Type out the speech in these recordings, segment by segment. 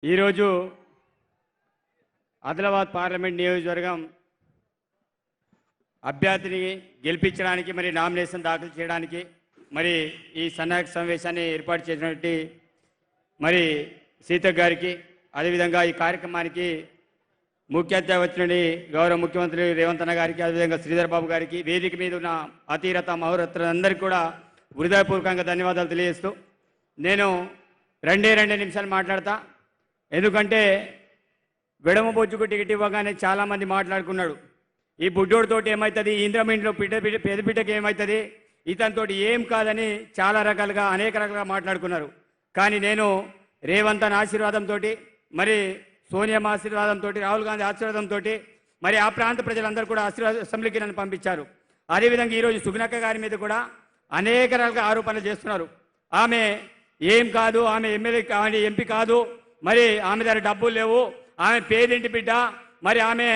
ఈరోజు ఆదిలాబాద్ పార్లమెంట్ నియోజకవర్గం అభ్యర్థిని గెలిపించడానికి మరి నామినేషన్ దాఖలు చేయడానికి మరి ఈ సన్నాహక సమావేశాన్ని ఏర్పాటు చేసినటువంటి మరి సీతక్ గారికి అదేవిధంగా ఈ కార్యక్రమానికి ముఖ్య అతిథిగా వచ్చినటువంటి గౌరవ ముఖ్యమంత్రి రేవంత్ అన్న గారికి అదేవిధంగా శ్రీధర్ బాబు గారికి వేదిక మీద ఉన్న అతిరథ మహోరత్రులందరికీ కూడా హృదయపూర్వకంగా ధన్యవాదాలు తెలియజేస్తూ నేను రెండే నిమిషాలు మాట్లాడతా. ఎందుకంటే విడమ బొజ్జుకు టికెట్ ఇవ్వగానే చాలామంది మాట్లాడుకున్నాడు, ఈ బుడ్డోడితోటి ఏమవుతుంది, ఇంద్రమింట్లో పెద్దపిట్టకి ఏమవుతుంది, ఇతనితో ఏం కాదని చాలా రకాలుగా అనేక రకాలుగా మాట్లాడుకున్నారు. కానీ నేను రేవంత్ అన్న ఆశీర్వాదంతో మరి సోనియా ఆశీర్వాదంతో రాహుల్ గాంధీ ఆశీర్వాదంతో మరి ఆ ప్రాంత ప్రజలందరూ కూడా అసెంబ్లీకి నన్ను పంపించారు. అదేవిధంగా ఈరోజు సుగుణక్క గారి మీద కూడా అనేక రకాల ఆరోపణలు చేస్తున్నారు. ఆమె ఏం కాదు, ఆమె ఎమ్మెల్యే ఎంపీ కాదు, మరి ఆమె దగ్గర డబ్బులు లేవు, ఆమె పేదింటి బిడ్డ, మరి ఆమె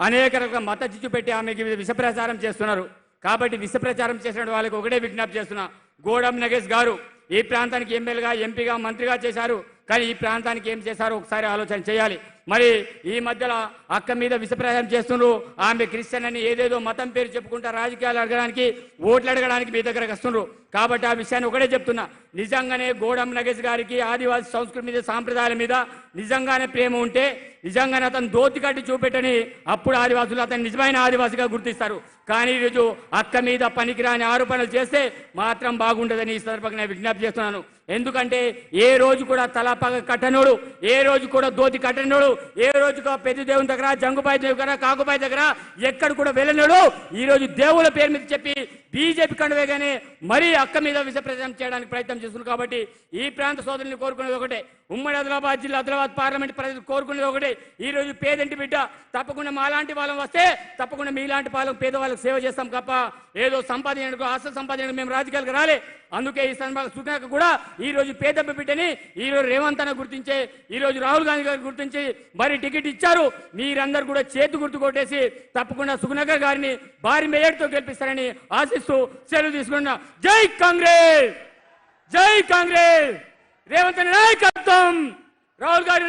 అనేక రకాల మత చిచ్చు పెట్టి ఆమెకి విషప్రచారం చేస్తున్నారు. కాబట్టి విషప్రచారం చేసిన వాళ్ళకి ఒకటే విజ్ఞప్తి చేస్తున్నా, గోడం నగేష్ గారు ఈ ప్రాంతానికి ఎమ్మెల్యేగా ఎంపీగా మంత్రిగా చేశారు, కానీ ఈ ప్రాంతానికి ఏం చేశారో ఒకసారి ఆలోచన చేయాలి. మరి ఈ మధ్యలో అక్క మీద విషప్రచారం చేస్తున్నారు, ఆమె క్రిస్టియన్ అని ఏదేదో మతం పేరు చెప్పుకుంటా రాజకీయాలు అడగడానికి ఓట్లు అడగడానికి మీ దగ్గరకు వస్తున్నారు. కాబట్టి ఆ విషయాన్ని ఒకటే చెప్తున్నా, నిజంగానే గోడం నగేష్ గారికి ఆదివాసీ సంస్కృతి మీద సాంప్రదాయాల మీద నిజంగానే ప్రేమ ఉంటే నిజంగానే అతను దోతి కట్టి చూపెట్టని అప్పుడు ఆదివాసులు అతను నిజమైన ఆదివాసిగా గుర్తిస్తారు. కానీ ఈరోజు అక్క మీద పనికిరాని ఆరోపణలు చేస్తే మాత్రం బాగుండదని ఈ సందర్భంగా నేను విజ్ఞప్తి చేస్తున్నాను. ఎందుకంటే ఏ రోజు కూడా తలపగ కట్టనోడు, ఏ రోజు కూడా దోతి కట్టనోడు, ఏ రోజు పెద్ద దేవుని దగ్గర జంగుబాయి దగ్గర కాకుబాయి దగ్గర ఎక్కడ కూడా వెళ్ళనోడు ఈరోజు దేవుల పేరు మీద చెప్పి బీజేపీ కండువేగానే మరీ అక్క మీద విషప్రచారం చేయడానికి ప్రయత్నం చేస్తున్నారు. కాబట్టి ఈ ప్రాంత సోదరుని కోరుకునేది ఒకటే, ఉమ్మడి ఆదిలాబాద్ జిల్లా ఆదిలాబాద్ పార్లమెంట్ ప్రజలు కోరుకునేది ఒకటే, ఈరోజు పేదంటి బిడ్డ తప్పకుండా మాలాంటి వాళ్ళం వస్తే తప్పకుండా మీలాంటి వాళ్ళం పేదవాళ్ళకి సేవ చేస్తాం తప్ప ఏదో సంపాదించడానికి ఆస్తి సంపాదించడానికి మేము రాజకీయాలకు రాలే. అందుకే ఈ సందర్భంగా సూచనకు కూడా ఈరోజు పేద బిడ్డని ఈరోజు రేవంత్ అన్న గుర్తించే, ఈరోజు రాహుల్ గాంధీ గారు గుర్తించి మరి టికెట్ ఇచ్చారు. మీరందరూ కూడా చేతి గుర్తు కొట్టేసి తప్పకుండా సుగుణక్క గారిని భారీ మేయర్తో గెలిపిస్తారని ఆశిస్తూ సెలవు తీసుకున్నా. జై కాంగ్రెస్, జై కాంగ్రెస్, రేవంత్ అన్న నాయకత్వం, రాహుల్ గారి